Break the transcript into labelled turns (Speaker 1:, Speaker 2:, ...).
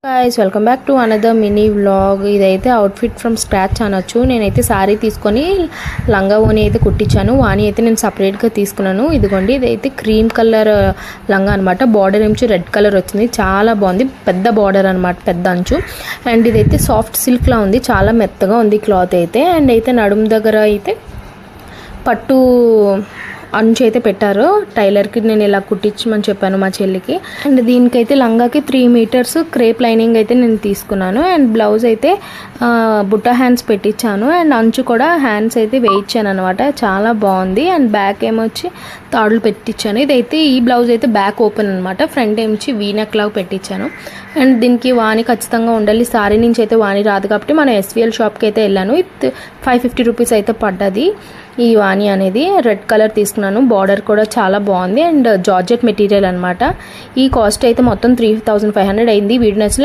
Speaker 1: Guys welcome back to another mini vlog. ఇదైతే outfit from scratch అనొచ్చు. నేనైతే శారీ తీసుకొని లంగా ఓని అయితే కుట్టించాను. వాణి అయితే నేను సపరేట్గా తీసుకున్నాను. ఇదిగోండి, ఇదైతే క్రీమ్ కలర్ లంగా అనమాట. బార్డర్ ఏమో రెడ్ కలర్ వచ్చింది, చాలా బాగుంది. పెద్ద బార్డర్ అనమాట, పెద్ద అంచు. అండ్ ఇదైతే సాఫ్ట్ సిల్క్లా ఉంది, చాలా మెత్తగా ఉంది క్లాత్ అయితే. అండ్ అయితే నడుము దగ్గర అయితే పట్టు అంచు అయితే పెట్టారు. టైలర్కి నేను ఇలా కుట్టించమని చెప్పాను మా చెల్లికి. అండ్ దీనికైతే లంగాకి 3 మీటర్స్ క్రేప్ లైనింగ్ అయితే నేను తీసుకున్నాను. అండ్ బ్లౌజ్ అయితే బుట్ట హ్యాండ్స్ పెట్టించాను. అండ్ అంచు కూడా హ్యాండ్స్ అయితే వేయించాను అనమాట, చాలా బాగుంది. అండ్ బ్యాక్ ఏమొచ్చి తాడులు పెట్టించాను. ఇదైతే ఈ బ్లౌజ్ అయితే బ్యాక్ ఓపెన్ అనమాట, ఫ్రంట్ ఏమొచ్చి వీనెక్ లాగా పెట్టించాను. అండ్ దీనికి వాణి ఖచ్చితంగా ఉండాలి. సారీ నుంచి అయితే వాణి రాదు కాబట్టి మనం SVL షాప్కి అయితే వెళ్ళాను. 550 రూపీస్ అయితే పడ్డది ఈ వాణి అనేది. రెడ్ కలర్ తీసుకున్నాను, బార్డర్ కూడా చాలా బాగుంది. అండ్ జార్జెట్ మెటీరియల్ అనమాట. ఈ కాస్ట్ అయితే మొత్తం 3500 అయింది. వీడియో నచ్చితే